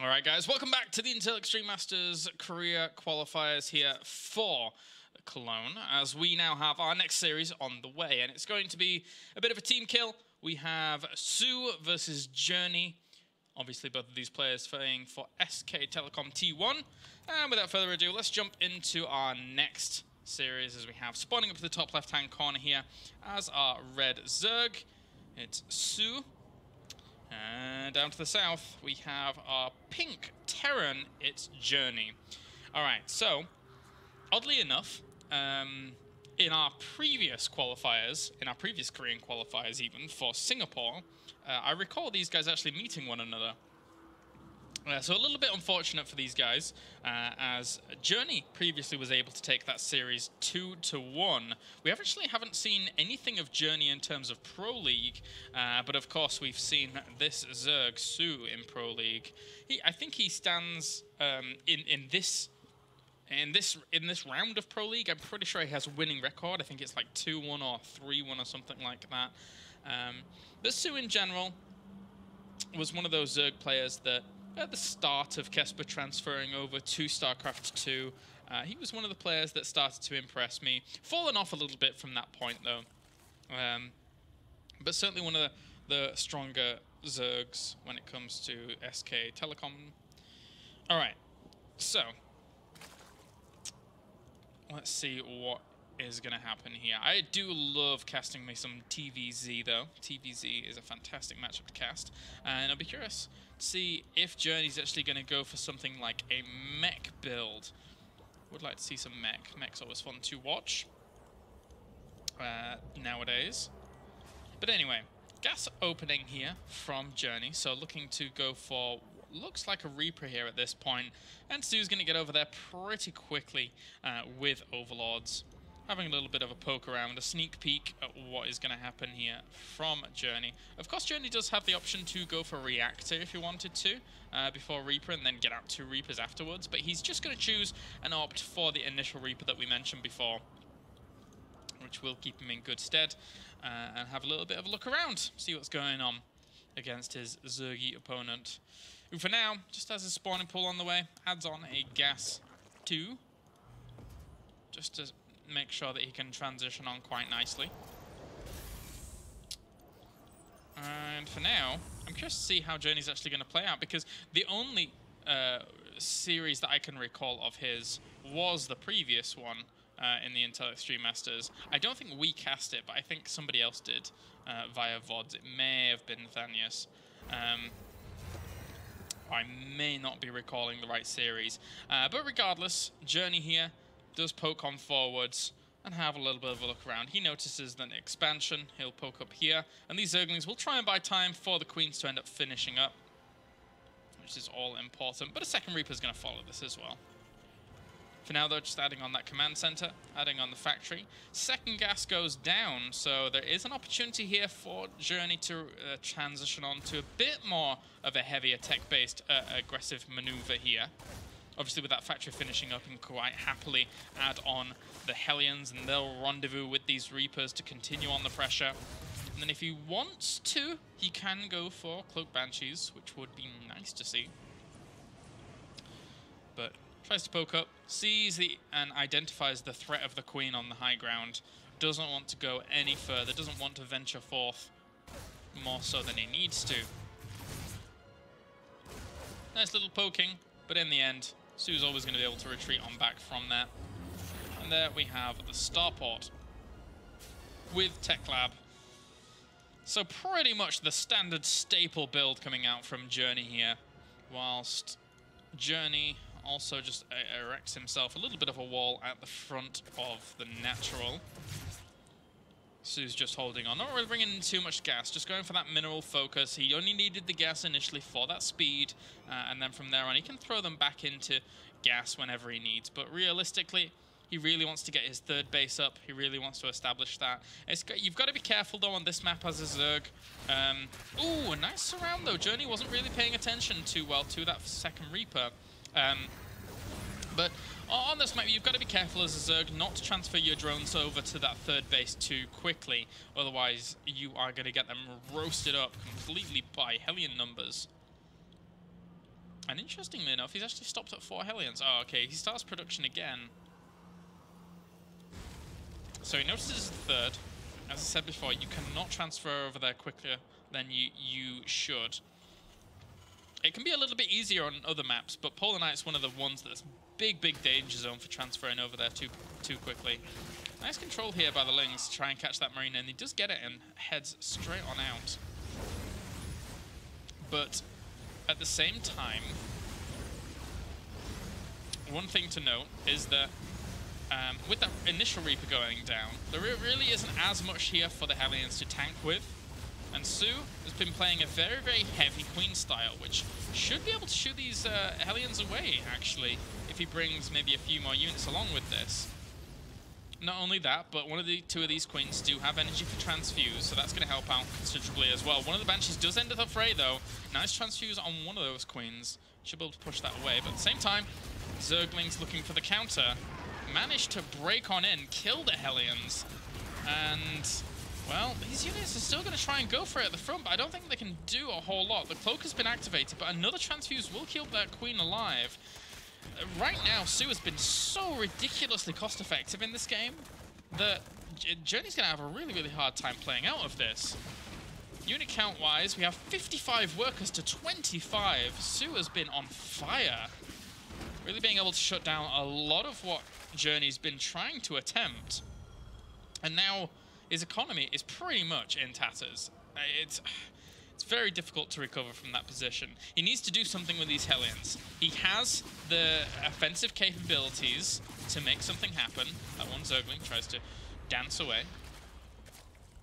All right, guys, welcome back to the Intel Extreme Masters career qualifiers here for Cologne, as we now have our next series on the way, and it's going to be a bit of a team kill. We have Sue versus Journey. Obviously, both of these players fighting for SK Telecom T1. And without further ado, let's jump into our next series, as we have spawning up to the top left-hand corner here as our red Zerg. It's Sue. And down to the south, we have our pink Terran, it's Journey. Alright, so, oddly enough, in our previous qualifiers, in our previous Korean qualifiers even, for Singapore, I recall these guys actually meeting one another. So a little bit unfortunate for these guys, as Journey previously was able to take that series 2-1. We actually haven't seen anything of Journey in terms of Pro League, but of course we've seen this Zerg, Sue, in Pro League. I think he stands in this round of Pro League. I'm pretty sure he has a winning record. I think it's like 2-1 or 3-1 or something like that. But Sue in general was one of those Zerg players that at the start of Kesper transferring over to StarCraft 2, he was one of the players that started to impress me. Fallen off a little bit from that point, though. But certainly one of the stronger Zergs when it comes to SK Telecom. Alright, so let's see what is going to happen here. I do love casting me some TVZ, though. TVZ is a fantastic matchup to cast. And I'll be curious to see if Journey's actually going to go for something like a mech build. Would like to see some mech. Mech's always fun to watch nowadays. But anyway, gas opening here from Journey. So looking to go for looks like a Reaper here at this point. And Sue's going to get over there pretty quickly with Overlords. Having a little bit of a poke around, a sneak peek at what is going to happen here from Journey. Of course, Journey does have the option to go for Reactor if he wanted to, before Reaper, and then get out 2 Reapers afterwards. But he's just going to choose and opt for the initial Reaper that we mentioned before, which will keep him in good stead, and have a little bit of a look around, see what's going on against his Zergy opponent, who for now just has a spawning pool on the way, adds on a gas 2, just to make sure that he can transition on quite nicely. And for now, I'm curious to see how Journey's actually going to play out, because the only series that I can recall of his was the previous one in the Intel Extreme Masters. I don't think we cast it, but I think somebody else did via VODs. It may have been Thanius. I may not be recalling the right series. But regardless, Journey here does poke on forwards and have a little bit of a look around. He notices that expansion, he'll poke up here, and these Zerglings will try and buy time for the Queens to end up finishing up, which is all important, but a second Reaper's going to follow this as well. For now, though, just adding on that command center, adding on the factory. Second gas goes down, so there is an opportunity here for Journey to transition on to a bit more of a heavier tech-based aggressive maneuver here. Obviously, with that factory finishing up, and quite happily add on the Hellions, and they'll rendezvous with these Reapers to continue on the pressure. And then if he wants to, he can go for Cloak Banshees, which would be nice to see. But tries to poke up, sees and identifies the threat of the Queen on the high ground. Doesn't want to go any further, doesn't want to venture forth more so than he needs to. Nice little poking, but in the end, Sue's always going to be able to retreat on back from there. And there we have the Starport with Tech Lab. So pretty much the standard staple build coming out from Journey here, whilst Journey also just erects himself a little bit of a wall at the front of the natural. Sue's just holding on, not really bringing in too much gas, just going for that mineral focus. He only needed the gas initially for that speed, and then from there on he can throw them back into gas whenever he needs. But realistically, he really wants to get his third base up. He really wants to establish that. You've got to be careful, though, on this map as a Zerg. Ooh, a nice surround, though. Journey wasn't really paying attention too well to that second Reaper. But on this map, you've got to be careful as a Zerg not to transfer your drones over to that third base too quickly. Otherwise, you are going to get them roasted up completely by Hellion numbers. And interestingly enough, he's actually stopped at 4 Hellions. Oh, okay, he starts production again. So he notices the 3rd. As I said before, you cannot transfer over there quicker than you should. It can be a little bit easier on other maps, but Polar Knight's one of the ones that's big danger zone for transferring over there too quickly. Nice control here by the Lings to try and catch that Marine, and he does get it and heads straight on out. But at the same time, one thing to note is that with that initial Reaper going down, there really isn't as much here for the Hellions to tank with. And Su has been playing a very heavy Queen style, which should be able to shoot these Hellions away, actually, if he brings maybe a few more units along with this. Not only that, but two of these Queens do have energy for transfuse, so that's going to help out considerably as well. One of the Banshees does end up the fray, though. Nice transfuse on one of those Queens. Should be able to push that away, but at the same time, Zergling's looking for the counter. Managed to break on in, kill the Hellions, and... well, these units are still going to try and go for it at the front, but I don't think they can do a whole lot. The cloak has been activated, but another transfuse will keep that Queen alive. Right now, Su has been so ridiculously cost-effective in this game that Journey's going to have a really hard time playing out of this. Unit count-wise, we have 55 workers to 25. Su has been on fire, really being able to shut down a lot of what Journey's been trying to attempt. And now his economy is pretty much in tatters. It's very difficult to recover from that position. He needs to do something with these Hellions. He has the offensive capabilities to make something happen. That one Zergling tries to dance away.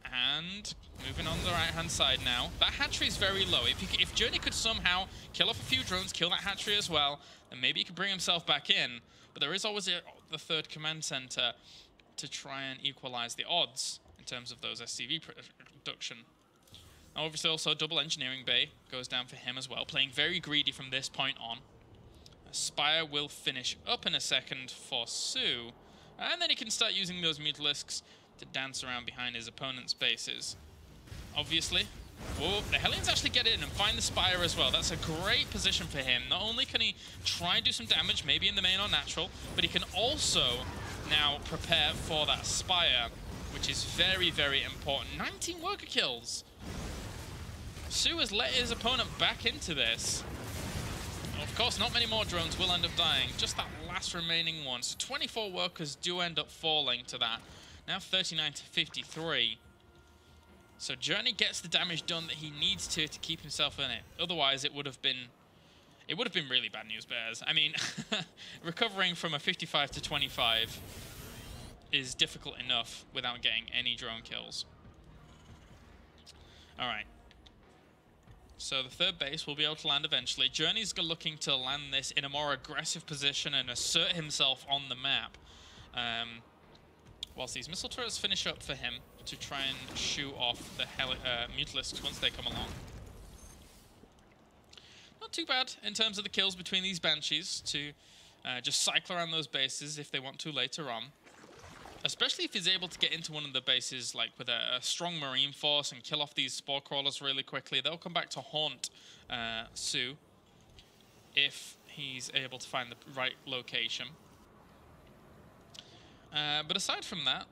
And moving on the right-hand side now. That hatchery is very low. If Journey could somehow kill off a few drones, kill that hatchery as well, then maybe he could bring himself back in. But there is always the 3rd command center to try and equalize the odds in terms of those SCV production. Obviously also double engineering bay goes down for him as well, playing very greedy from this point on. Spire will finish up in a second for Su, and then he can start using those Mutalisks to dance around behind his opponent's bases. Obviously, whoa, the Hellions actually get in and find the Spire as well. That's a great position for him. Not only can he try and do some damage, maybe in the main or natural, but he can also now prepare for that Spire, which is very important. 19 worker kills. Su has let his opponent back into this. Of course, not many more drones will end up dying. Just that last remaining one. So 24 workers do end up falling to that. Now 39 to 53. So Journey gets the damage done that he needs to keep himself in it. Otherwise, it would have been really bad news bears. I mean, recovering from a 55 to 25 is difficult enough without getting any drone kills. All right. So the 3rd base will be able to land eventually. Journey's looking to land this in a more aggressive position and assert himself on the map. Whilst these missile turrets finish up for him to try and shoo off the Mutalisks once they come along. Not too bad in terms of the kills between these Banshees to just cycle around those bases if they want to later on. Especially if he's able to get into one of the bases like with a strong Marine force and kill off these Spore Crawlers really quickly. They'll come back to haunt Su if he's able to find the right location. But aside from that,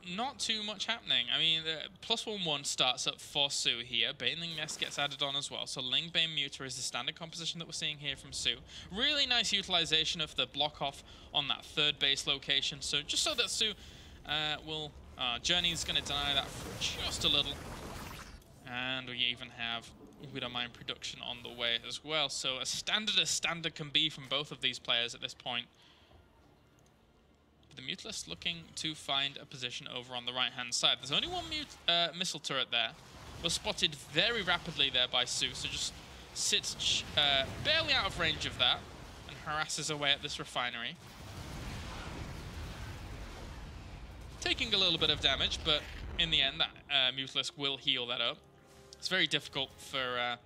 not too much happening. I mean, +1/1 starts up for Su here. Baneling Nest gets added on as well. So Ling Bane Muta is the standard composition that we're seeing here from Su. Really nice utilization of the block off on that 3rd base location. So just so that Su Journey's going to deny that for just a little. And we even have Widow Mine production on the way as well. So as standard can be from both of these players at this point. The Mutalist looking to find a position over on the right-hand side. There's only one missile turret there. Was spotted very rapidly there by Su, so just sits barely out of range of that and harasses away at this refinery. Taking a little bit of damage, but in the end, that Mutalisk will heal that up. It's very difficult for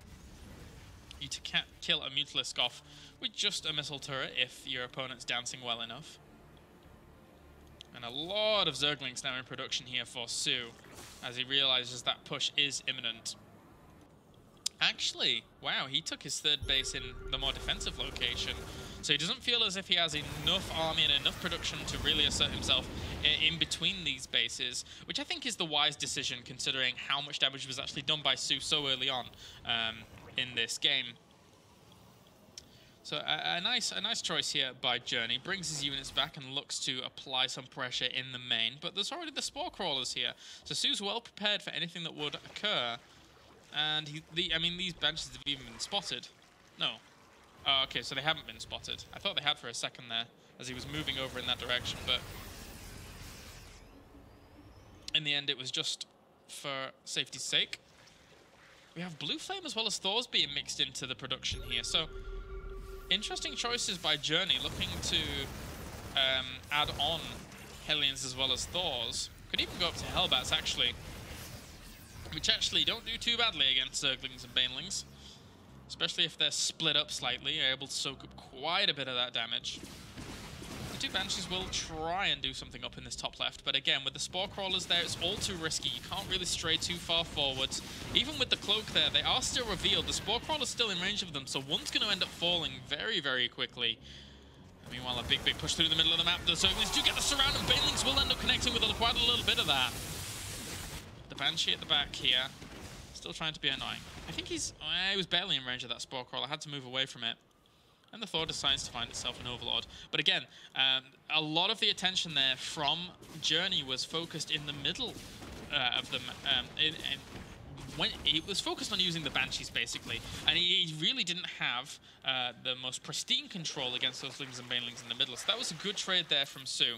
you to kill a Mutalisk off with just a missile turret if your opponent's dancing well enough. And a lot of Zerglings now in production here for Su, as he realizes that push is imminent. Actually, wow, he took his third base in the more defensive location. So he doesn't feel as if he has enough army and enough production to really assert himself in between these bases, which I think is the wise decision considering how much damage was actually done by Su so early on in this game. So a nice choice here by Journey. Brings his units back and looks to apply some pressure in the main. But there's already the Spore Crawlers here. So Su's well prepared for anything that would occur. And I mean, these benches have even been spotted. No. Oh, okay, so they haven't been spotted. I thought they had for a second there as he was moving over in that direction. But in the end, it was just for safety's sake. We have Blue Flame as well as Thor's being mixed into the production here. So interesting choices by Journey, looking to add on Hellions as well as Thors. Could even go up to Hellbats, actually. Which actually don't do too badly against Zerglings and Banelings. Especially if they're split up slightly, you're able to soak up quite a bit of that damage. The two Banshees will try and do something up in this top left, but again, with the Spore Crawlers there, it's all too risky. You can't really stray too far forwards. Even with the Cloak there, they are still revealed. The Spore Crawler's still in range of them, so one's going to end up falling very, very quickly. Meanwhile, a big push through the middle of the map. The Zerglings do get the surround, and Banelings will end up connecting with quite a little bit of that. The Banshee at the back here, still trying to be annoying. I think he was barely in range of that Spore Crawler. I had to move away from it. And the Thor decides to find itself an Overlord. But again, a lot of the attention there from Journey was focused in the middle of the when it was focused on using the Banshees, basically. And he really didn't have the most pristine control against those Lings and Banelings in the middle. So that was a good trade there from Su.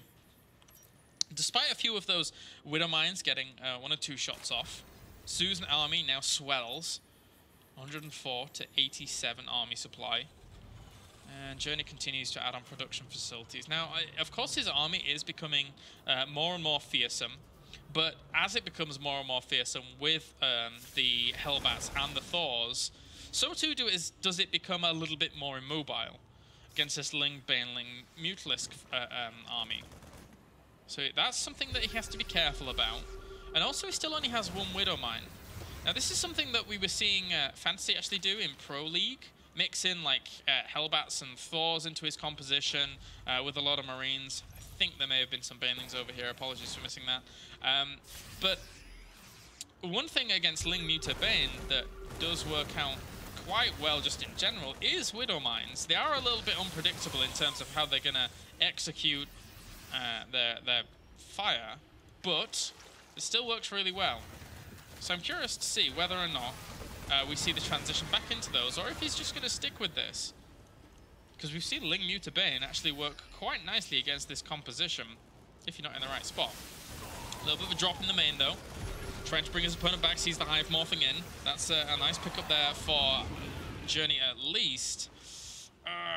Despite a few of those Widow Mines getting 1 or 2 shots off, Su's army now swells 104 to 87 army supply. And Journey continues to add on production facilities. Now, of course, his army is becoming more and more fearsome. But as it becomes more and more fearsome with the Hellbats and the Thors, so too does it become a little bit more immobile against this Ling, Baneling, Mutalisk army. So that's something that he has to be careful about. And also, he still only has 1 Widow Mine. Now, this is something that we were seeing Fantasy actually do in Pro League. Mix in, like, Hellbats and Thors into his composition with a lot of Marines. I think there may have been some Banelings over here. Apologies for missing that. But one thing against Ling, Muta, Bane that does work out quite well just in general is Widow Mines. They are a little bit unpredictable in terms of how they're going to execute their fire, but it still works really well. So I'm curious to see whether or not we see the transition back into those, or if he's just going to stick with this. Because we've seen Ling, Muta, Bane actually work quite nicely against this composition, if you're not in the right spot. A little bit of a drop in the main, though. Trying to bring his opponent back, sees the Hive morphing in. That's a nice pickup there for Journey, at least.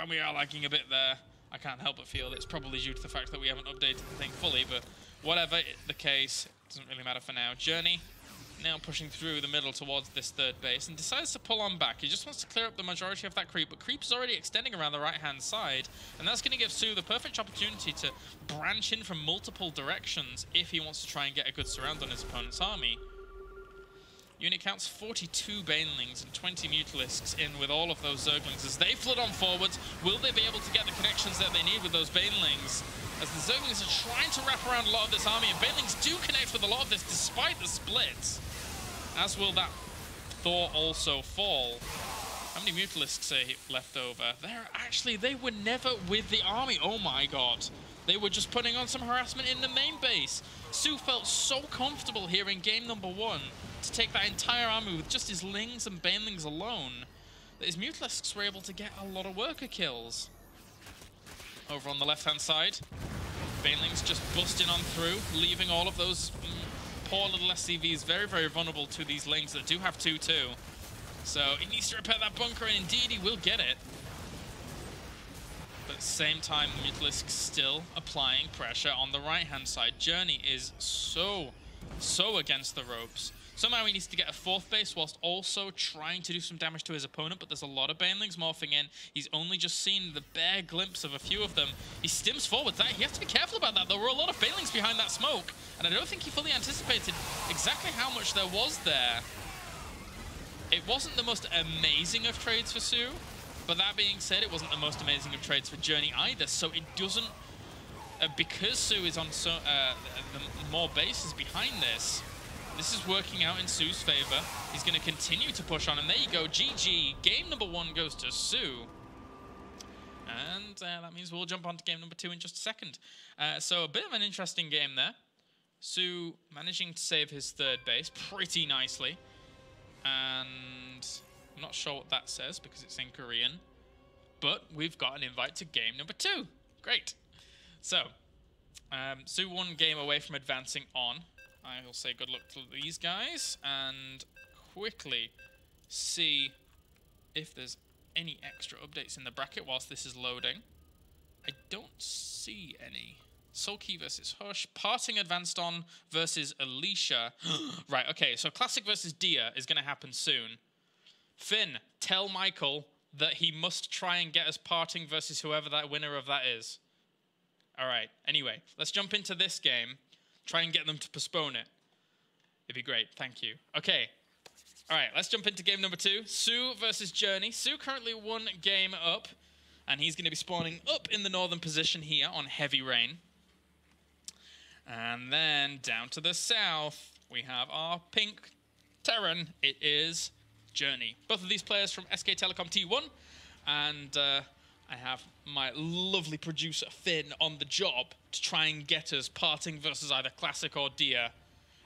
We are lagging a bit there. I can't help but feel it's probably due to the fact that we haven't updated the thing fully, but whatever the case, it doesn't really matter for now. Journey now pushing through the middle towards this third base and decides to pull on back. He just wants to clear up the majority of that creep, but creep is already extending around the right-hand side, and that's going to give Su the perfect opportunity to branch in from multiple directions if he wants to try and get a good surround on his opponent's army. Unit counts 42 Banelings and 20 Mutalisks in with all of those Zerglings as they flood on forwards. Will they be able to get the connections that they need with those Banelings? As the Zerglings are trying to wrap around a lot of this army, and Banelings do connect with a lot of this despite the splits. As will that Thor also fall. How many Mutalisks are left over? They were never with the army. Oh my god. They were just putting on some harassment in the main base. Su felt so comfortable here in game number 1 to take that entire army with just his Lings and Banelings alone, that his Mutalisks were able to get a lot of worker kills. Over on the left-hand side, Banelings just busting on through, leaving all of those poor little SCVs very, very vulnerable to these Lings that do have 2-2. So he needs to repair that bunker, and indeed he will get it. But at the same time, Mutalisk still applying pressure on the right-hand side. Journey is so against the ropes. Somehow he needs to get a 4th base whilst also trying to do some damage to his opponent, but there's a lot of Banelings morphing in. He's only just seen the bare glimpse of a few of them. He stims forward. He has to be careful about that. There were a lot of Banelings behind that smoke, and I don't think he fully anticipated exactly how much there was there. It wasn't the most amazing of trades for Sue, but that being said, it wasn't the most amazing of trades for Journey either, so it doesn't... because Sue is on the more bases behind this, this is working out in Sue's favor. He's going to continue to push on, and there you go, GG. Game number 1 goes to Sue. And that means we'll jump on to game number 2 in just a second. So a bit of an interesting game there. Sue managing to save his 3rd base pretty nicely. And I'm not sure what that says because it's in Korean. But we've got an invite to game number 2. Great. So, Sue 1 game away from advancing on. I will say good luck to these guys and quickly see if there's any extra updates in the bracket whilst this is loading. I don't see any. Sulky versus Hush. Parting advanced on versus Alicia. Right, okay, so Classic versus Dia is going to happen soon. Finn, tell Michael that he must try and get us Parting versus whoever that winner of that is. Alright, anyway, let's jump into this game. Try and get them to postpone it. It'd be great, thank you. Okay, alright, let's jump into game number 2. Sue versus Journey. Sue currently 1 game up, and he's going to be spawning up in the northern position here on Heavy Rain. And then down to the south, we have our pink Terran. It is Journey. Both of these players from SK Telecom T1, and I have my lovely producer Finn on the job to try and get us Parting versus either Classic or Dia.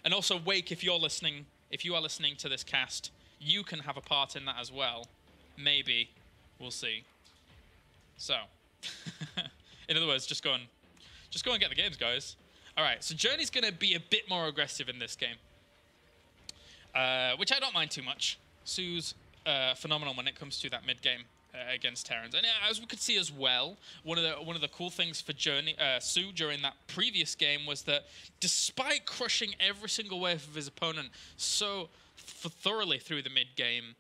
And also Wake, if you're listening, if you are listening to this cast, you can have a part in that as well. Maybe. We'll see. So, in other words, just go and get the games, guys. Alright, so Journey's going to be a bit more aggressive in this game. Which I don't mind too much. Sue's phenomenal when it comes to that mid-game against Terrans. And as we could see as well, one of the cool things for Sue during that previous game was that despite crushing every single wave of his opponent so thoroughly through the mid-game,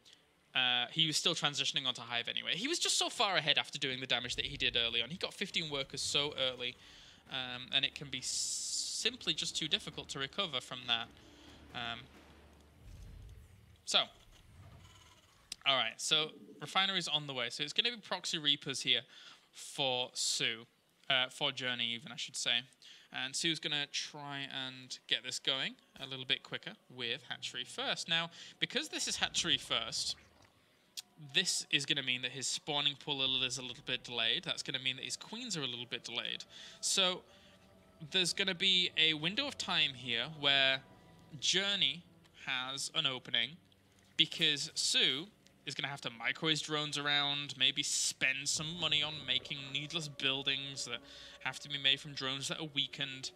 he was still transitioning onto Hive anyway. He was just so far ahead after doing the damage that he did early on. He got 15 workers so early, and it can be simply just too difficult to recover from that. Alright, so Refinery's on the way. So it's going to be Proxy Reapers here for Sue. For Journey even, I should say. And Sue's going to try and get this going a little bit quicker with Hatchery First. Now, because this is Hatchery First, this is going to mean that his spawning pool is a little bit delayed. That's going to mean that his queens are a little bit delayed. So there's going to be a window of time here where Journey has an opening because Sue is going to have to micro his drones around, maybe spend some money on making needless buildings that have to be made from drones that are weakened.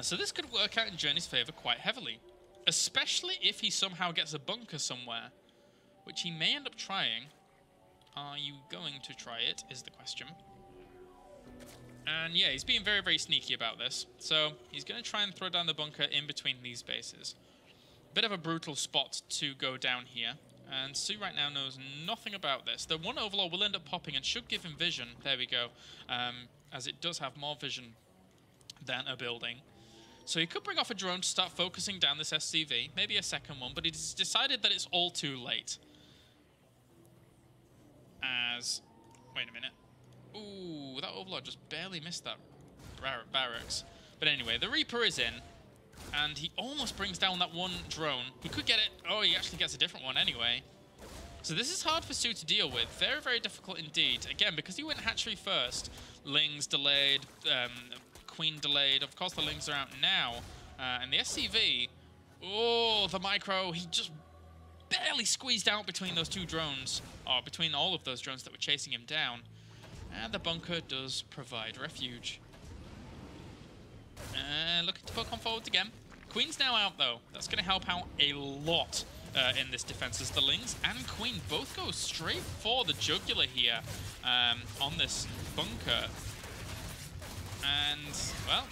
So this could work out in Journey's favor quite heavily, especially if he somehow gets a bunker somewhere, which he may end up trying. Are you going to try it, is the question. And yeah, he's being very, very sneaky about this. So he's going to try and throw down the bunker in between these bases. Bit of a brutal spot to go down here. And Sue right now knows nothing about this. The one Overlord will end up popping and should give him vision. There we go. As it does have more vision than a building. So he could bring off a drone to start focusing down this SCV. Maybe a second one, but he's decided that it's all too late. Wait a minute. Ooh, that Overlord just barely missed that barracks. But anyway, the Reaper is in. And he almost brings down that one drone. He could get it. Oh, he actually gets a different one anyway. So this is hard for Sue to deal with. Very, very difficult indeed. Again, because he went Hatchery first. Lings delayed. Queen delayed. Of course, the Lings are out now. And the SCV. Oh, the micro. He just barely squeezed out between those two drones. Or between all of those drones that were chasing him down. And the bunker does provide refuge. Looking to poke on forwards again. Queen's now out, though. That's going to help out a lot in this defense, as the Lings and Queen both go straight for the jugular here on this bunker. And, well,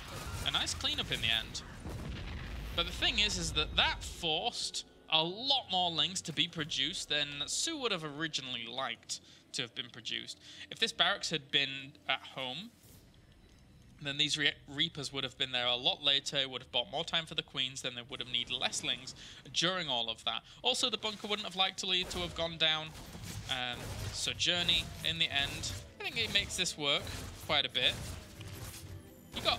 a nice cleanup in the end. But the thing is that that forced a lot more Lings to be produced than Sue would have originally liked to have been produced. If this barracks had been at home, then these Reapers would have been there a lot later, would have bought more time for the Queens, then they would have needed less Lings during all of that. Also, the bunker wouldn't have likely to have gone down. So Journey, in the end, I think he makes this work quite a bit. He got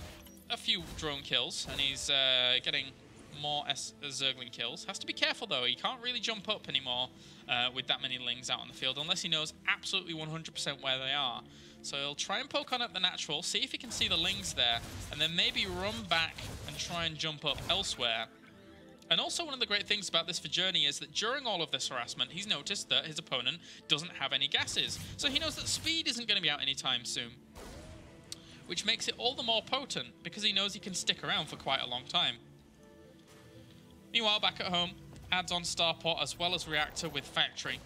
a few drone kills, and he's getting more Zergling kills. Has to be careful, though. He can't really jump up anymore with that many Lings out on the field, unless he knows absolutely 100% where they are. So he'll try and poke on at the natural, see if he can see the Lings there, and then maybe run back and try and jump up elsewhere. And also one of the great things about this for Journey is that during all of this harassment, he's noticed that his opponent doesn't have any gases. So he knows that speed isn't going to be out anytime soon, which makes it all the more potent because he knows he can stick around for quite a long time. Meanwhile, back at home, adds on Starport as well as Reactor with Factory.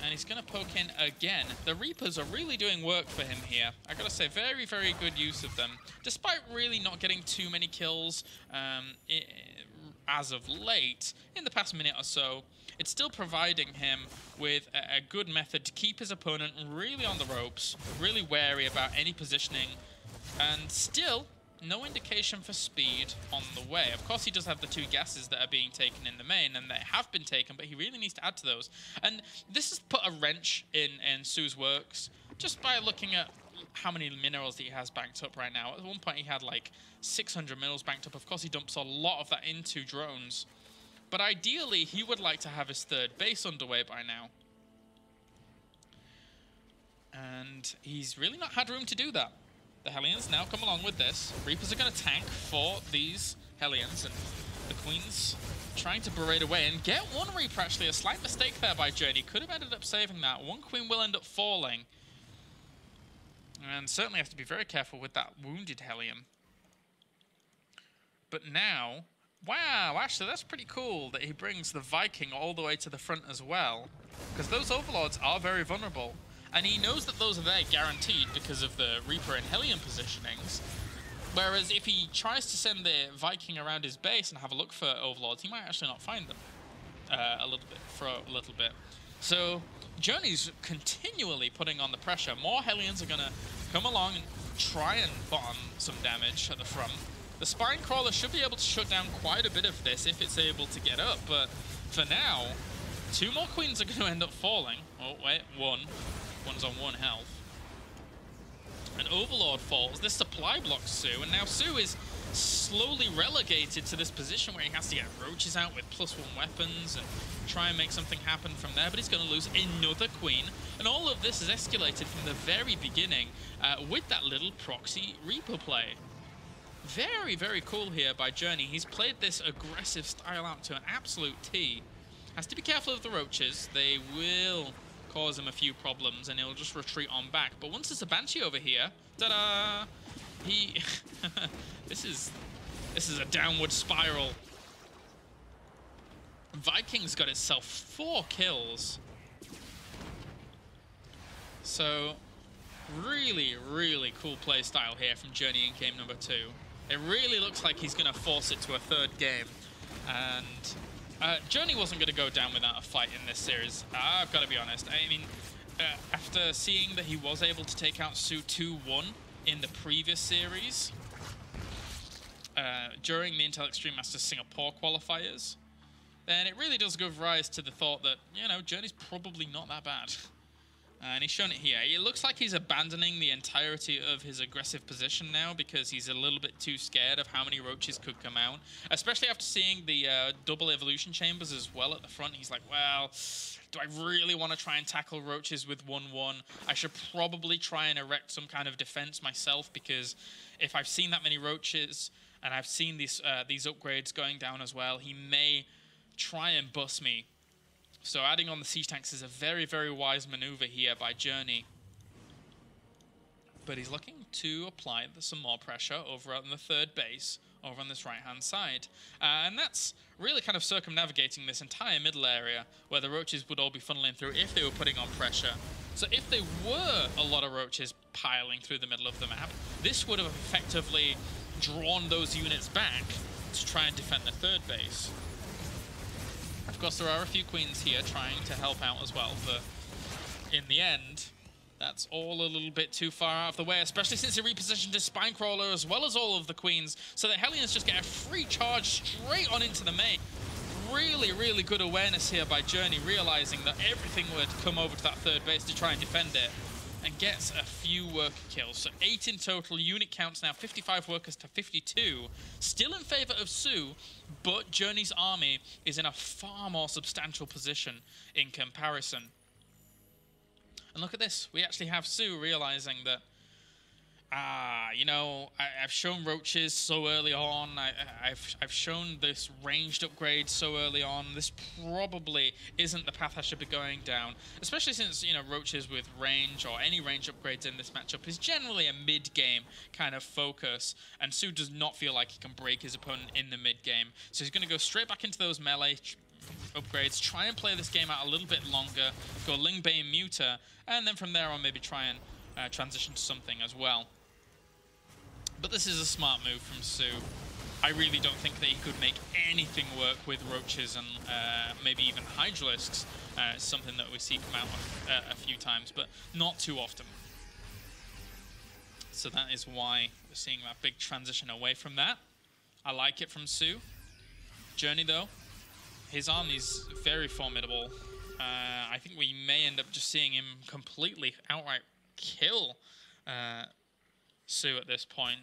And he's going to poke in again. The Reapers are really doing work for him here. I gotta say, very, very good use of them. Despite really not getting too many kills as of late, in the past minute or so, it's still providing him with a good method to keep his opponent really on the ropes, really wary about any positioning, and still no indication for speed on the way. Of course, he does have the 2 gases that are being taken in the main, and they have been taken, but he really needs to add to those. And this has put a wrench in Su's works, just by looking at how many minerals that he has banked up right now. At one point, he had like 600 minerals banked up. Of course, he dumps a lot of that into drones. But ideally, he would like to have his 3rd base underway by now. And he's really not had room to do that. The Hellions now come along with this. Reapers are going to tank for these Hellions, and the Queens trying to berate away and get one Reaper. Actually, a slight mistake there by Journey. Could have ended up saving that. One Queen will end up falling. And certainly have to be very careful with that wounded Hellion. But now, wow, actually that's pretty cool that he brings the Viking all the way to the front as well. Because those Overlords are very vulnerable. And he knows that those are there guaranteed because of the Reaper and Hellion positionings. Whereas if he tries to send the Viking around his base and have a look for Overlords, he might actually not find them a little bit. So Journey's continually putting on the pressure. More Hellions are going to come along and try and put on some damage at the front. The Spine Crawler should be able to shut down quite a bit of this if it's able to get up, but for now, 2 more Queens are going to end up falling. Oh, wait, one's on 1 health. An Overlord falls. This supply blocks Su, and now Su is slowly relegated to this position where he has to get roaches out with +1 weapons and try and make something happen from there, but he's going to lose another Queen. And all of this is escalated from the very beginning with that little proxy Reaper play. Very, very cool here by Journey. He's played this aggressive style out to an absolute T. Has to be careful of the roaches. They will cause him a few problems, and he'll just retreat on back. But once there's a Banshee over here, ta-da! He... this is a downward spiral. Vikings got itself 4 kills. So, really, really cool play style here from Journey in game number 2. It really looks like he's going to force it to a 3rd game. And Journey wasn't going to go down without a fight in this series. I've got to be honest. I mean, after seeing that he was able to take out Su 2-1 in the previous series, during the Intel Extreme Masters Singapore qualifiers, then it really does give rise to the thought that, you know, Journey's probably not that bad. And he's shown it here. It looks like he's abandoning the entirety of his aggressive position now because he's a little bit too scared of how many roaches could come out. Especially after seeing the double evolution chambers as well at the front. He's like, well, do I really want to try and tackle roaches with 1-1? I should probably try and erect some kind of defense myself, because if I've seen that many roaches and I've seen these upgrades going down as well, he may try and bust me. So adding on the siege tanks is a very, very wise maneuver here by Journey. But he's looking to apply some more pressure over on the 3rd base, over on this right-hand side. And that's really kind of circumnavigating this entire middle area, where the roaches would all be funneling through if they were putting on pressure. So if there were a lot of roaches piling through the middle of the map, this would have effectively drawn those units back to try and defend the 3rd base. Of course, there are a few queens here trying to help out as well, but in the end, That's all a little bit too far out of the way, especially since he repositioned his Spinecrawler as well as all of the Queens, so the Hellions just get a free charge straight on into the main. Really, really good awareness here by Journey, realizing that everything would come over to that third base to try and defend it, and gets a few worker kills. So 8 in total, unit counts now 55 workers to 52. Still in favor of Sue, but Journey's army is in a far more substantial position in comparison. And look at this, we actually have Sue realizing that, you know, I've shown roaches so early on, I've shown this ranged upgrade so early on, this probably isn't the path I should be going down, especially since, you know, roaches with range or any range upgrades in this matchup is generally a mid-game kind of focus, and Sue does not feel like he can break his opponent in the mid-game, so he's going to go straight back into those melee upgrades, try and play this game out a little bit longer, go Ling Bane Muta, and then from there on maybe try and transition to something as well. But this is a smart move from Sue. I really don't think that he could make anything work with roaches and maybe even Hydralisks. It's something that we see come out a few times, but not too often. So that is why we're seeing that big transition away from that. I like it from Sue. Journey, though, his army's very formidable. I think we may end up just seeing him completely outright kill Sue at this point.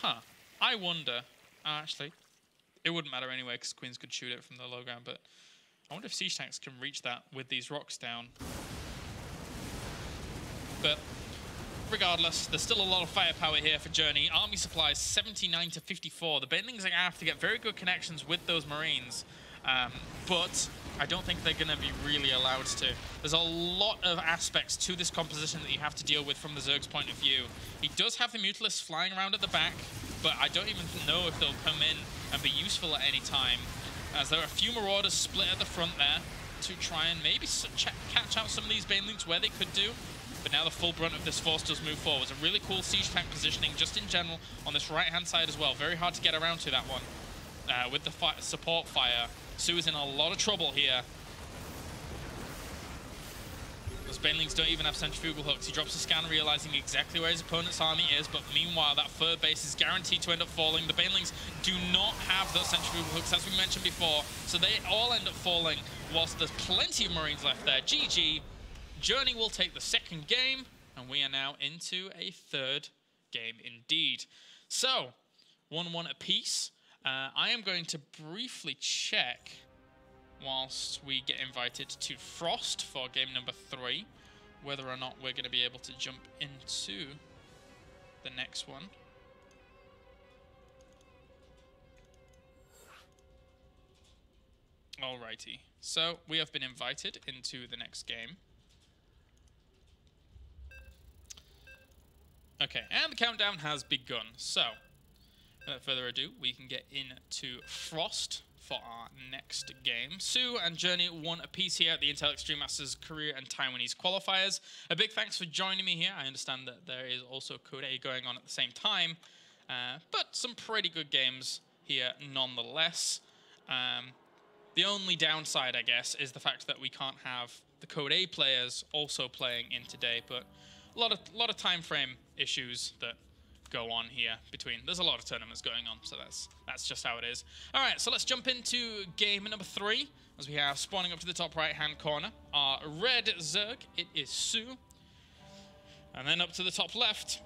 Huh. I wonder... actually, it wouldn't matter anyway because Queens could shoot it from the low ground, but I wonder if siege tanks can reach that with these rocks down. But regardless, there's still a lot of firepower here for Journey. Army supplies 79 to 54. The Banelings are going to have to get very good connections with those Marines. But I don't think they're going to be really allowed to. There's a lot of aspects to this composition that you have to deal with from the Zerg's point of view. He does have the Mutalisks flying around at the back, but I don't even know if they'll come in and be useful at any time, as there are a few Marauders split at the front there to try and maybe catch out some of these Banelings where they could do. But now the full brunt of this force does move forwards. A really cool siege tank positioning just in general on this right-hand side as well. Very hard to get around to that one. With the support fire, Sue is in a lot of trouble here. Those Banelings don't even have centrifugal hooks. He drops a scan, realizing exactly where his opponent's army is, but meanwhile, that third base is guaranteed to end up falling. The Banelings do not have those centrifugal hooks, as we mentioned before, so they all end up falling, whilst there's plenty of Marines left there. GG. Journey will take the second game, and we are now into a third game indeed. So, 1-1 apiece. I am going to briefly check whilst we get invited to Frost for game number 3, whether or not we're going to be able to jump into the next one. Alrighty, so we have been invited into the next game. Okay, and the countdown has begun, so without further ado, we can get into Frost for our next game. Sue and Journey 1 apiece here at the Intel Extreme Masters Korea and Taiwanese qualifiers. A big thanks for joining me here. I understand that there is also Code A going on at the same time, but some pretty good games here nonetheless. The only downside, I guess, is the fact that we can't have the Code A players also playing in today, but a lot of time frame issues that go on here between. There's a lot of tournaments going on, so that's just how it is. All right, so let's jump into game number 3, as we have spawning up to the top right-hand corner our red Zerg. It is Sue, and then up to the top left,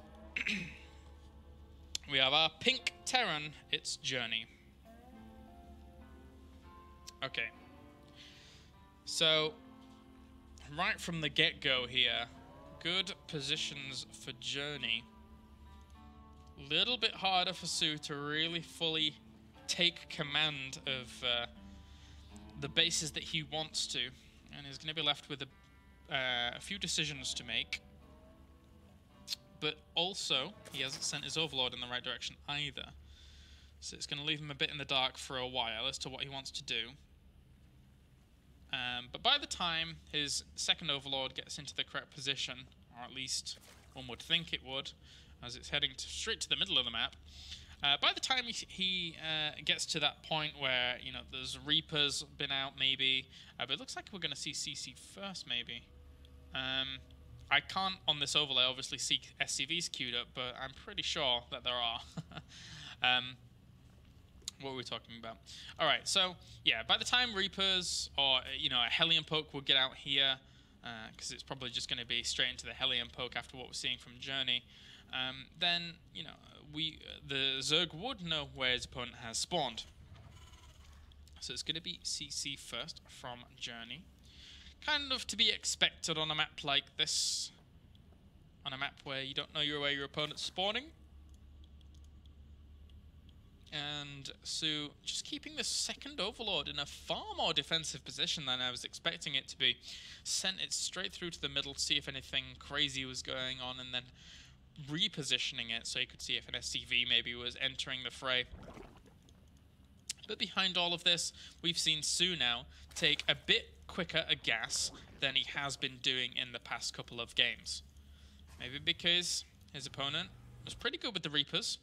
we have our pink Terran. It's Journey. Okay, so right from the get-go here, good positions for Journey. Little bit harder for Sue to really fully take command of the bases that he wants to, and he's going to be left with a few decisions to make. But also, he hasn't sent his Overlord in the right direction either, so it's going to leave him a bit in the dark for a while as to what he wants to do. But by the time his second Overlord gets into the correct position, or at least one would think it would, as it's heading straight to the middle of the map. By the time he gets to that point where, you know, there's Reapers been out maybe, but it looks like we're going to see CC first maybe. I can't, on this overlay, obviously see SCVs queued up, but I'm pretty sure that there are. What were we talking about? All right, so, yeah, by the time Reapers or, you know, a Hellion poke will get out here, because it's probably just going to be straight into the Hellion poke after what we're seeing from Journey, then, you know, the Zerg would know where his opponent has spawned. So it's going to be CC first from Journey. Kind of to be expected on a map like this. On a map where you don't know where your opponent's spawning. And Su just keeping the second Overlord in a far more defensive position than I was expecting it to be. Sent it straight through to the middle to see if anything crazy was going on, and then repositioning it so you could see if an SCV maybe was entering the fray. But behind all of this, we've seen Su now take a bit quicker a gas than he has been doing in the past couple of games. Maybe because his opponent was pretty good with the Reapers.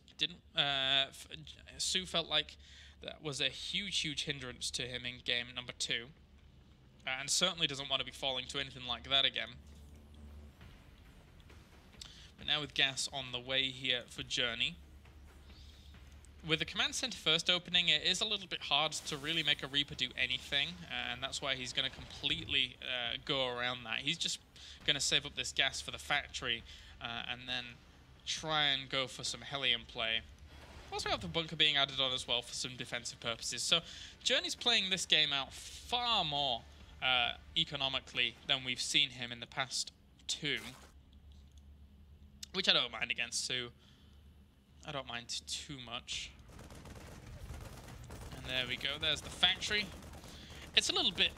Su felt like that was a huge hindrance to him in game number 2. And certainly doesn't want to be falling to anything like that again. But now with gas on the way here for Journey. With the command center first opening, it is a little bit hard to really make a Reaper do anything, and that's why he's going to completely go around that. He's just going to save up this gas for the factory, and then try and go for some Hellion play. Also have the bunker being added on as well for some defensive purposes. So Journey's playing this game out far more economically than we've seen him in the past 2. Which I don't mind against Su. I don't mind too much. And there we go, there's the factory. It's a little bit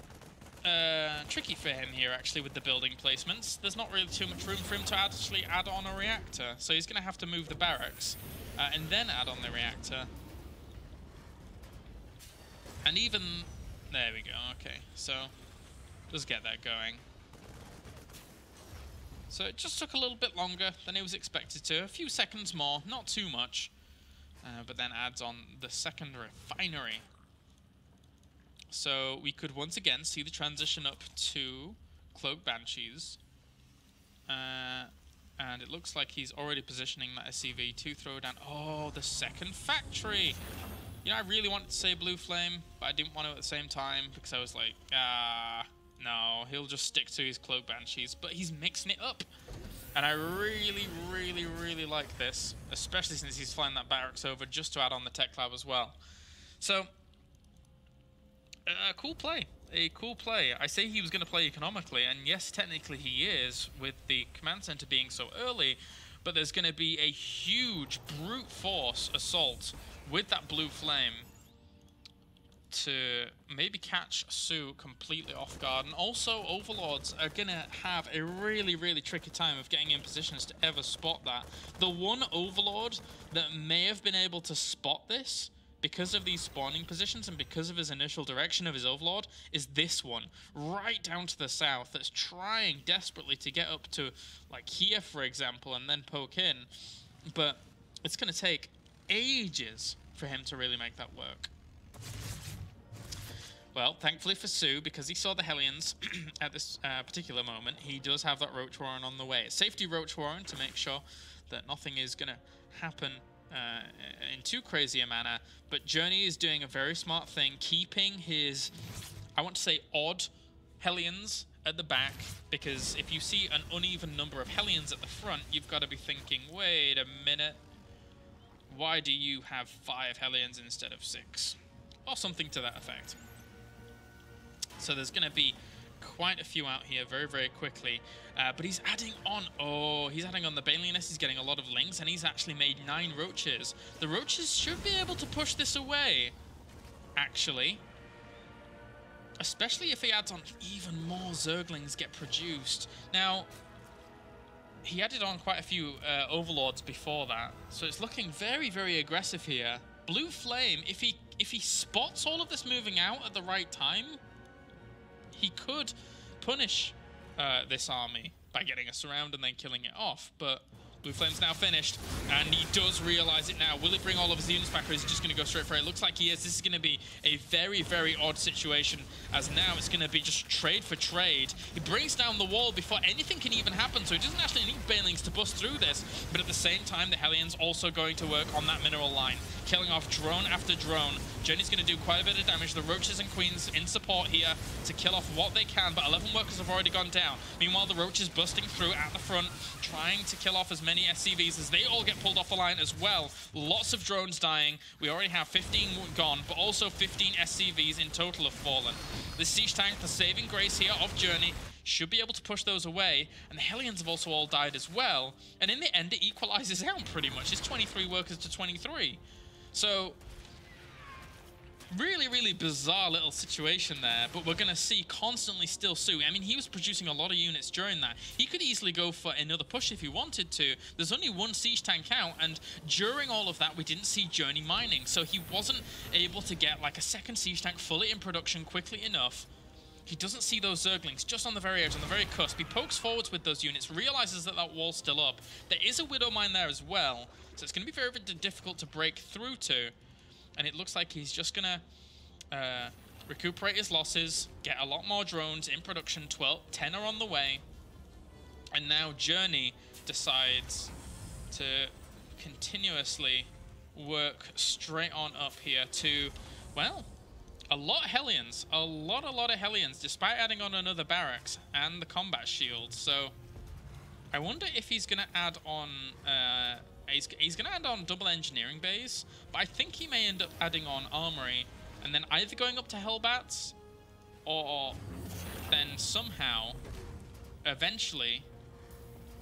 tricky for him here, actually, with the building placements. There's not really too much room for him to actually add on a reactor. So he's going to have to move the barracks and then add on the reactor. And even... there we go, okay. So, just get that going. So it just took a little bit longer than it was expected to. A few seconds more, not too much. But then adds on the second refinery. So we could once again see the transition up to Cloak Banshees. And it looks like he's already positioning that SCV to throw down... oh, the second factory! You know, I really wanted to say Blue Flame, but I didn't want to at the same time because I was like, no, he'll just stick to his Cloak Banshees, but he's mixing it up. And I really like this, especially since he's flying that barracks over just to add on the tech lab as well. So, a cool play. A cool play. I say he was going to play economically, and yes, technically he is, with the command center being so early, but there's going to be a huge brute force assault with that Blue Flame to maybe catch Su completely off guard. And also, Overlords are going to have a really tricky time of getting in positions to ever spot that. The one Overlord that may have been able to spot this because of these spawning positions and because of his initial direction of his Overlord is this one, right down to the south, that's trying desperately to get up to, like, here, for example, and then poke in. But it's going to take ages for him to really make that work. Well, thankfully for Su, because he saw the Hellions at this particular moment, he does have that Roach Warren on the way. Safety Roach Warren to make sure that nothing is going to happen in too crazy a manner. But Journey is doing a very smart thing, keeping his, I want to say, odd Hellions at the back, because if you see an uneven number of Hellions at the front, you've got to be thinking, wait a minute, why do you have 5 Hellions instead of 6? Or something to that effect. So there's going to be quite a few out here very quickly. But he's adding on... oh, he's adding on the Baliness. He's getting a lot of links, and he's actually made 9 Roaches. The Roaches should be able to push this away, actually. Especially if he adds on even more Zerglings get produced. Now, he added on quite a few Overlords before that. So it's looking very aggressive here. Blue Flame, if he spots all of this moving out at the right time, he could punish this army by getting us around and then killing it off. But Blue Flame's now finished, and he does realize it now. Will he bring all of his units back, or is he just going to go straight for it? It looks like he is. This is going to be a very, very odd situation, as now it's going to be just trade for trade. He brings down the wall before anything can even happen, so he doesn't actually need Banelings to bust through this, but at the same time, the Hellions also going to work on that mineral line, killing off drone after drone. Journey's going to do quite a bit of damage. The Roaches and Queens in support here to kill off what they can, but 11 workers have already gone down. Meanwhile, the Roaches busting through at the front, trying to kill off as many SCVs as they all get pulled off the line as well. Lots of drones dying. We already have 15 gone, but also 15 SCVs in total have fallen. The Siege Tank, the saving grace here of Journey, should be able to push those away, and the Hellions have also all died as well. And in the end, it equalizes out pretty much. It's 23 workers to 23. So really, really bizarre little situation there, but we're going to see constantly still Su. I mean, he was producing a lot of units during that. He could easily go for another push if he wanted to. There's only one siege tank out, and during all of that, we didn't see Journey mining, so he wasn't able to get like a second siege tank fully in production quickly enough. He doesn't see those Zerglings just on the very edge, on the very cusp. He pokes forwards with those units, realizes that that wall's still up. There is a Widow Mine there as well, so it's going to be very, very difficult to break through to. And it looks like he's just going to recuperate his losses, get a lot more drones in production. 10 are on the way. And now Journey decides to continuously work straight on up here to, well, a lot of Hellions. A lot of Hellions, despite adding on another barracks and the combat shield. So I wonder if he's going to add on... He's going to add on double engineering bays, but I think he may end up adding on armory, and then either going up to Hellbats, or then somehow, eventually,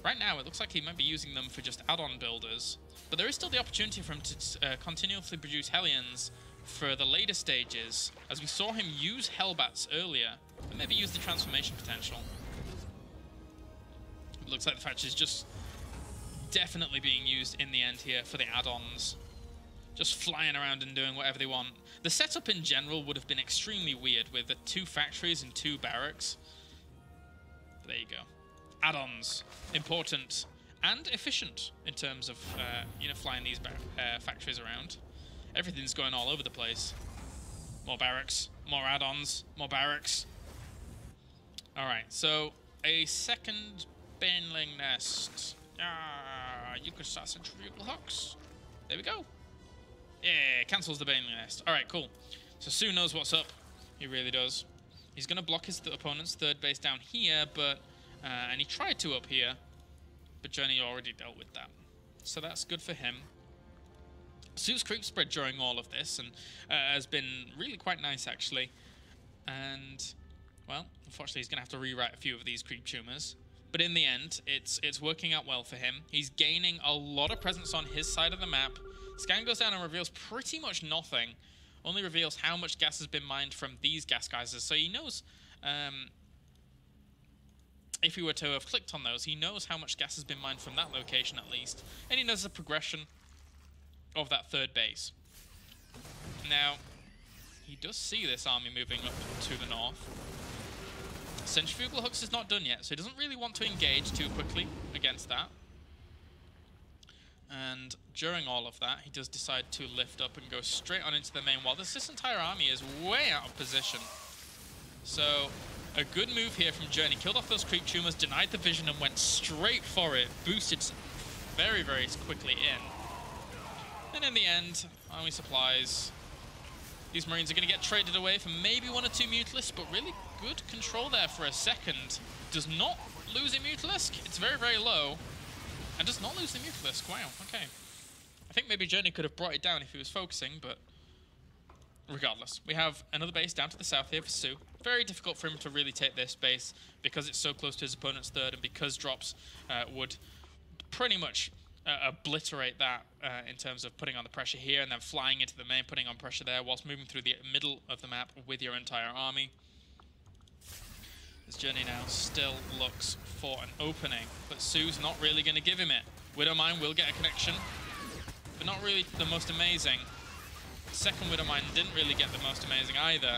right now it looks like he might be using them for just add-on builders, but there is still the opportunity for him to continuously produce Hellions for the later stages, as we saw him use Hellbats earlier, but maybe use the transformation potential. It looks like the Thatcher is just definitely being used in the end here for the add-ons. Just flying around and doing whatever they want. The setup in general would have been extremely weird with the 2 factories and 2 barracks. But there you go. Add-ons. Important and efficient in terms of you know, flying these factories around. Everything's going all over the place. More barracks, more add-ons, more barracks. Alright, so a second Baneling nest. You could start centrifugal hooks. There we go. Yeah, cancels the Baneling nest. Alright, cool. So Su knows what's up. He really does. He's going to block his opponent's third base down here, but and he tried to up here, but Journey already dealt with that. So that's good for him. Su's creep spread during all of this and has been really quite nice, actually. And, well, unfortunately he's going to have to rewrite a few of these creep tumors. But in the end, it's working out well for him. He's gaining a lot of presence on his side of the map. Scan goes down and reveals pretty much nothing. Only reveals how much gas has been mined from these gas geysers. So he knows, if he were to have clicked on those, he knows how much gas has been mined from that location at least. And he knows the progression of that third base. Now, he does see this army moving up to the north. Centrifugal hooks is not done yet, so he doesn't really want to engage too quickly against that. And during all of that, he does decide to lift up and go straight on into the main wall. This entire army is way out of position. So, a good move here from Journey. Killed off those creep tumors, denied the vision, and went straight for it. Boosted very, very quickly in. And in the end, army supplies. These Marines are going to get traded away for maybe 1 or 2 Mutalisks, but really good control there for a second. Does not lose a Mutalisk. It's very, very low. And does not lose the Mutalisk. Wow, okay. I think maybe Journey could have brought it down if he was focusing, but regardless. We have another base down to the south here for Su. Very difficult for him to really take this base because it's so close to his opponent's third, and because drops would pretty much obliterate that in terms of putting on the pressure here and then flying into the main, putting on pressure there whilst moving through the middle of the map with your entire army. This Journey now still looks for an opening, but Su's not really going to give him it. Widowmine will get a connection, but not really the most amazing. Second Widowmine didn't really get the most amazing either.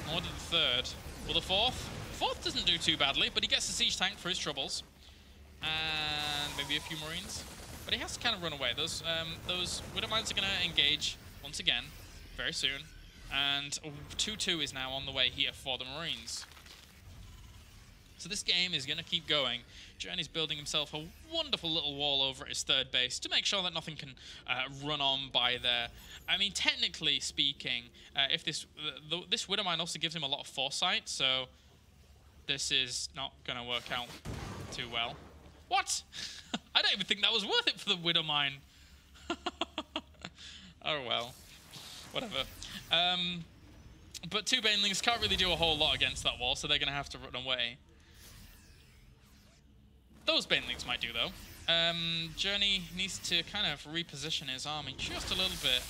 Nor did the third. Well, the fourth? Fourth doesn't do too badly, but he gets the siege tank for his troubles. and maybe a few Marines. But he has to kind of run away. Those Widow Mines are going to engage once again very soon. And 2-2 is now on the way here for the Marines. So this game is going to keep going. Journey's building himself a wonderful little wall over at his third base to make sure that nothing can run on by there. I mean, technically speaking, if this Widow Mine also gives him a lot of foresight, so this is not going to work out too well. What? I don't even think that was worth it for the Widow Mine. Oh well, whatever. But two Banelings can't really do a whole lot against that wall, so they're going to have to run away. Those Banelings might do, though. Journey needs to kind of reposition his army just a little bit.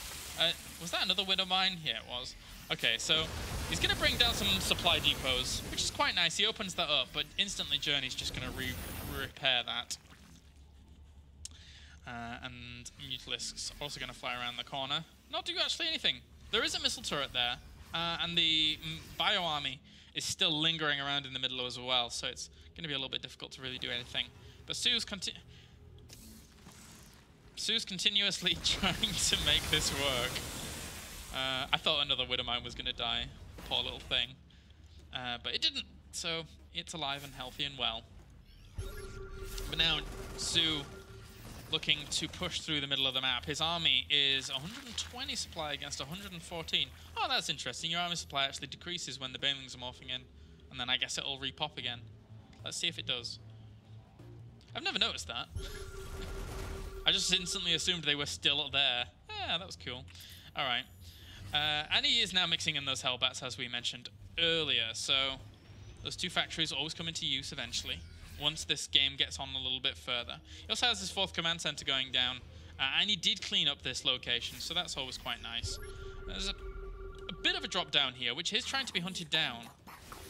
Was that another Widow Mine? Yeah, it was. Okay, so he's going to bring down some supply depots, which is quite nice. He opens that up, but instantly Journey's just going to repair that. And Mutalisks also going to fly around the corner. Not do actually anything. There is a missile turret there, and the Bio Army is still lingering around in the middle as well, so it's going to be a little bit difficult to really do anything. But Sue's continuously trying to make this work. I thought another Widow Mine was going to die. Poor little thing. But it didn't, so it's alive and healthy and well. But now Sue looking to push through the middle of the map. His army is 120 supply against 114. Oh, that's interesting. Your army supply actually decreases when the Banelings are morphing in. And then I guess it'll repop again. Let's see if it does. I've never noticed that. I just instantly assumed they were still there. Yeah, that was cool. Alright. And he is now mixing in those Hellbats, as we mentioned earlier. So those two factories always come into use eventually, once this game gets on a little bit further. He also has his 4th command center going down, and he did clean up this location, so that's always quite nice. There's a bit of a drop down here, which is trying to be hunted down,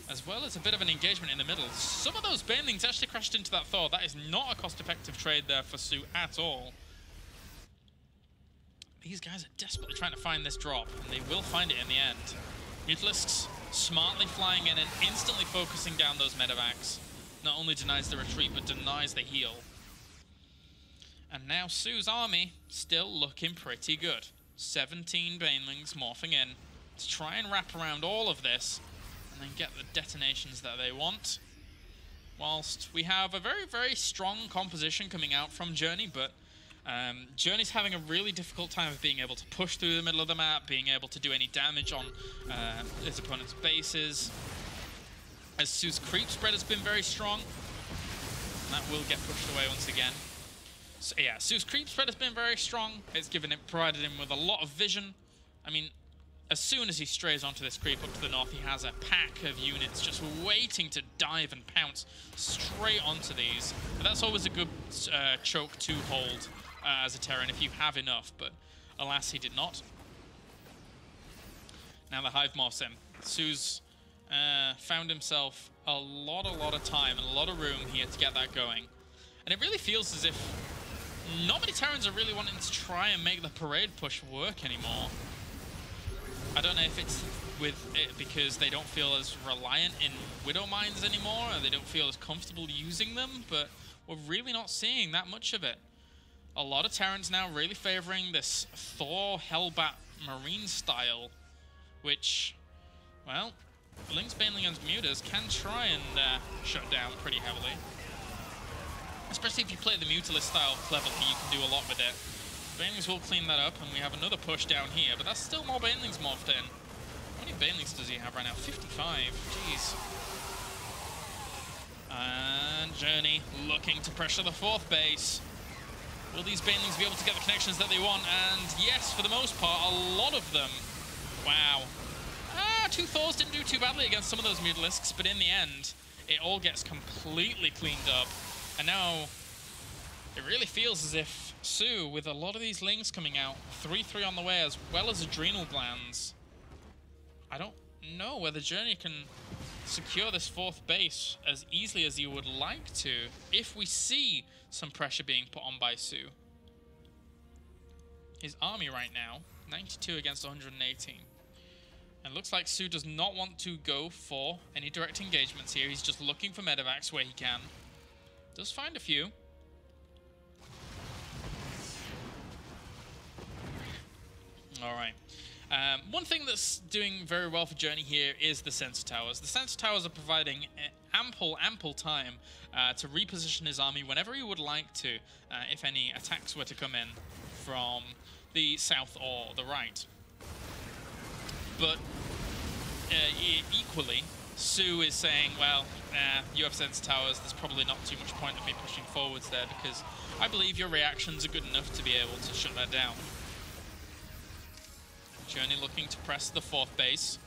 as well as a bit of an engagement in the middle. Some of those Banelings actually crashed into that Thor. That is not a cost-effective trade there for Sue at all. These guys are desperately trying to find this drop, and they will find it in the end. Mutalisks smartly flying in and instantly focusing down those medevacs. Not only denies the retreat, but denies the heal. And now Sue's army still looking pretty good. 17 Banelings morphing in to try and wrap around all of this and then get the detonations that they want. Whilst we have a very, very strong composition coming out from Journey, but Journey's having a really difficult time of being able to push through the middle of the map, being able to do any damage on his opponent's bases. As Sue's creep spread has been very strong, and that will get pushed away once again. So yeah, Sue's creep spread has been very strong. It's provided him with a lot of vision. I mean, as soon as he strays onto this creep up to the north, he has a pack of units just waiting to dive and pounce straight onto these. But that's always a good choke to hold as a Terran if you have enough, but alas, he did not. Now the Hive morphs in. Sue's found himself a lot of time and a lot of room here to get that going. And it really feels as if not many Terrans are really wanting to try and make the parade push work anymore. I don't know if it's with it because they don't feel as reliant in Widow Mines anymore, or they don't feel as comfortable using them, but we're really not seeing that much of it. A lot of Terrans now really favoring this Thor Hellbat Marine style, which, well, Link's Baneling and Mutas can try and shut down pretty heavily. Especially if you play the Mutalist style cleverly, you can do a lot with it. Banelings will clean that up, and we have another push down here, but that's still more Banelings morphed in. How many Banelings does he have right now? 55. Jeez. And Journey looking to pressure the 4th base. Will these Banelings be able to get the connections that they want? And yes, for the most part, a lot of them. Wow. 2 Thors didn't do too badly against some of those Mutalisks, but in the end, it all gets completely cleaned up. And now, it really feels as if Sue, with a lot of these Lings coming out, 3-3 on the way, as well as Adrenal Glands, I don't know whether Journey can secure this 4th base as easily as he would like to if we see some pressure being put on by Sue. His army right now, 92 against 118. And it looks like Sue does not want to go for any direct engagements here. He's just looking for medevacs where he can. Does find a few. All right. One thing that's doing very well for Journey here is the sensor towers. The sensor towers are providing ample time to reposition his army whenever he would like to, if any attacks were to come in from the south or the right. But equally, Sue is saying, well, you have sensor towers, there's probably not too much point of me pushing forwards there, because I believe your reactions are good enough to be able to shut that down. Journey looking to press the 4th base.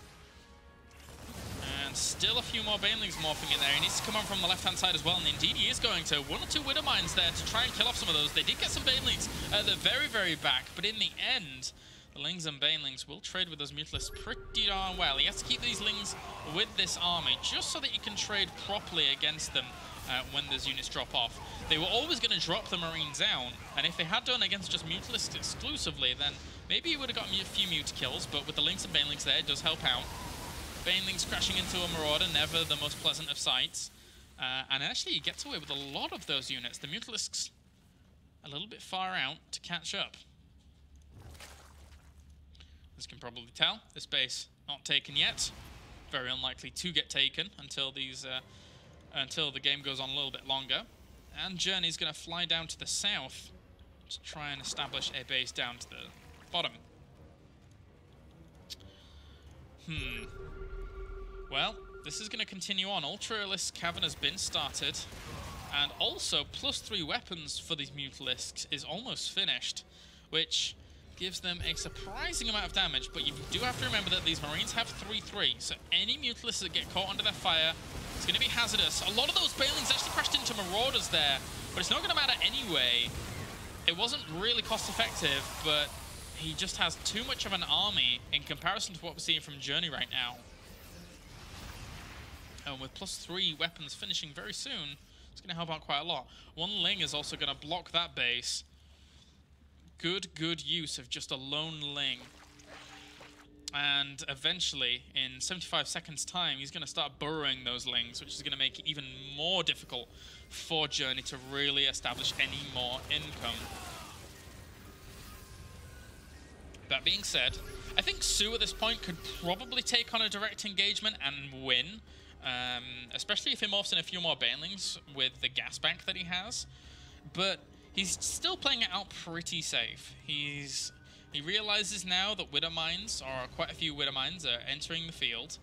And still a few more Banelings morphing in there. He needs to come on from the left-hand side as well, and indeed he is going to. 1 or 2 Widow Mines there to try and kill off some of those. They did get some Banelings at the very back, but in the end, the Lings and Banelings will trade with those Mutalisks pretty darn well. He has to keep these Lings with this army just so that he can trade properly against them when those units drop off. They were always going to drop the Marines down, and if they had done against just Mutalisks exclusively, then maybe he would have gotten a few Mute kills, but with the Lings and Banelings there, it does help out. Banelings crashing into a Marauder, never the most pleasant of sights. And actually, he gets away with a lot of those units. The Mutalisks a little bit far out to catch up. As you can probably tell, this base not taken yet. Very unlikely to get taken until the game goes on a little bit longer. And Journey's going to fly down to the south to try and establish a base down to the bottom. Well, this is going to continue on. Ultralisk Cavern has been started. And also, +3 weapons for these Mutalisks is almost finished, which gives them a surprising amount of damage. But you do have to remember that these Marines have 3/3, so any Mutalisks that get caught under their fire, it's going to be hazardous. A lot of those Banelings actually crashed into Marauders there, but it's not going to matter anyway. It wasn't really cost-effective, but he just has too much of an army in comparison to what we're seeing from Journey right now. And with +3 weapons finishing very soon, it's going to help out quite a lot. 1 Ling is also going to block that base. Good use of just a lone Ling. And eventually, in 75 seconds' time, he's going to start burrowing those Lings, which is going to make it even more difficult for Journey to really establish any more income. That being said, I think Sue at this point could probably take on a direct engagement and win. Especially if he morphs in a few more Banelings with the gas bank that he has. But he's still playing it out pretty safe. He realizes now that Widow Mines, or quite a few Widow Mines, are entering the field.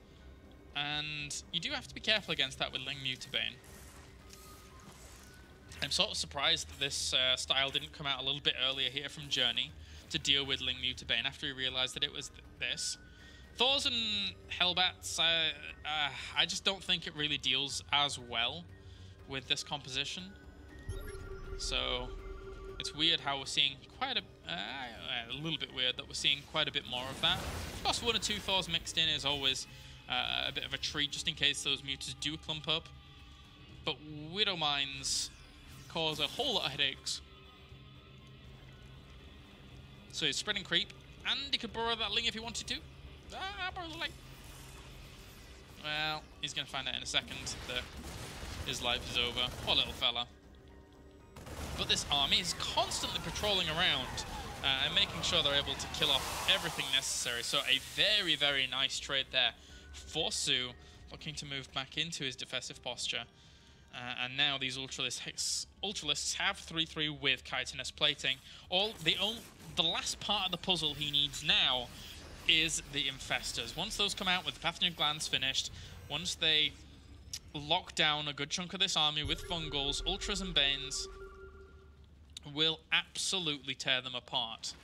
And you do have to be careful against that with Ling Mutabane. I'm sort of surprised that this style didn't come out a little bit earlier here from Journey to deal with Ling Mutabane after he realized that it was this. Thors and Hellbats, I just don't think it really deals as well with this composition. So it's weird how we're seeing quite a little bit weird that we're seeing quite a bit more of that. Of course, 1 or 2 Thors mixed in is always a bit of a treat, just in case those mutas do clump up. But Widow Mines cause a whole lot of headaches. So he's spreading creep, and he could borrow that Ling if he wanted to. Borrow the Ling. Well, he's going to find out in a second that his life is over. Poor little fella. But this army is constantly patrolling around and making sure they're able to kill off everything necessary. So a very nice trade there for Sue, looking to move back into his defensive posture. And now these Ultralisks have 3/3 with chitinous plating. The last part of the puzzle he needs now is the Infestors. Once those come out with the Pathogen Glands finished, once they lock down a good chunk of this army with Fungals, Ultras and Banes will absolutely tear them apart.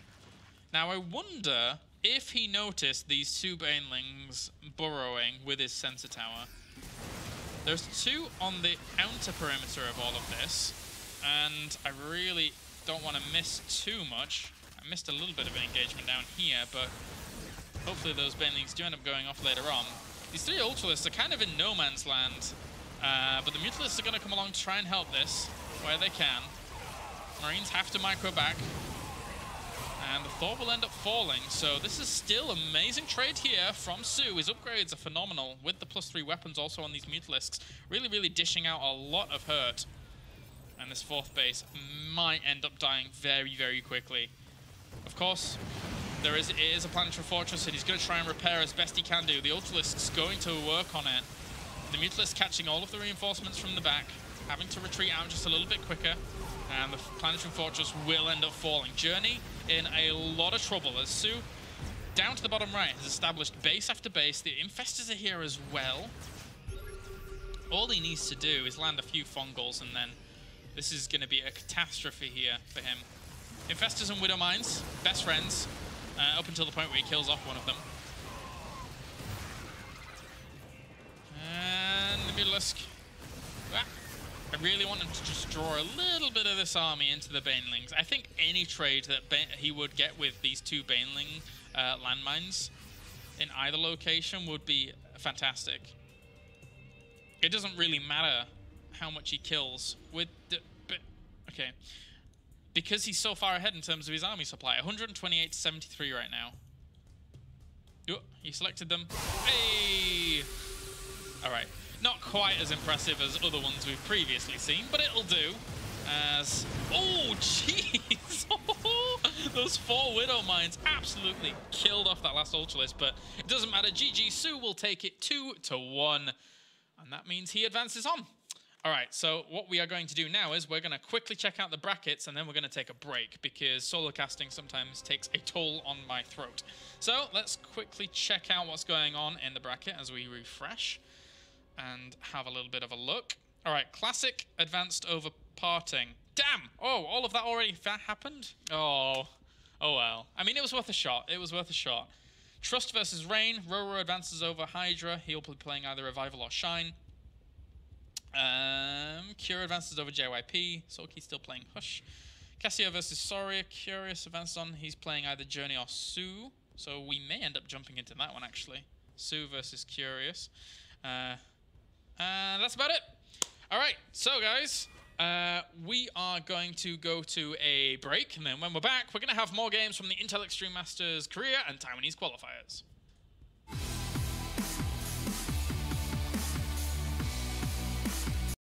Now I wonder if he noticed these 2 Banelings burrowing with his sensor tower. There's 2 on the outer perimeter of all of this, and I really don't want to miss too much. I missed a little bit of an engagement down here, but hopefully those Banelings do end up going off later on. These 3 Ultralisks are kind of in no man's land, but the Mutalisks are going to come along to try and help this where they can. Marines have to micro back, and the Thor will end up falling, so this is still amazing trade here from Sue. His upgrades are phenomenal, with the +3 weapons also on these Mutalisks, really dishing out a lot of hurt. And this fourth base might end up dying very, very quickly. Of course, it is a planetary fortress, and he's going to try and repair as best he can do. The Ultralisk's going to work on it. The Mutalisk catching all of the reinforcements from the back, having to retreat out just a little bit quicker, and the planetary fortress will end up falling. Journey in a lot of trouble as Su, down to the bottom right, has established base after base. The Infestors are here as well. All he needs to do is land a few Fongols, and then this is going to be a catastrophe here for him. Infestors and Widow Mines, best friends, up until the point where he kills off one of them. And the Mutalisk. I really want him to just draw a little bit of this army into the Banelings. I think any trade that he would get with these two Baneling landmines in either location would be fantastic. It doesn't really matter how much he kills with the... Okay. Because he's so far ahead in terms of his army supply. 128 to 73 right now. Oh, he selected them. Hey! Alright. Not quite as impressive as other ones we've previously seen, but it'll do. As... Oh, jeez! Those 4 Widow Mines absolutely killed off that last Ultralisk, but it doesn't matter. GG Su will take it 2-1. And that means he advances on. All right, so what we are going to do now is we're going to quickly check out the brackets, and then we're going to take a break because solo casting sometimes takes a toll on my throat. So let's quickly check out what's going on in the bracket as we refresh and have a little bit of a look. All right, Classic advanced over Parting. Damn! Oh, all of that already happened? Oh well. I mean, it was worth a shot. It was worth a shot. Trust versus Rain. Roro advances over Hydra. He'll be playing either Revival or Shine. Cure advances over JYP. Soki's still playing Hush. Cassia versus Soria. Curious advances on. He's playing either Journey or Su. So we may end up jumping into that one, actually. Su versus Curious. And that's about it. All right. So, guys, we are going to go to a break. And then when we're back, we're going to have more games from the Intel Extreme Masters Korea and Taiwanese qualifiers.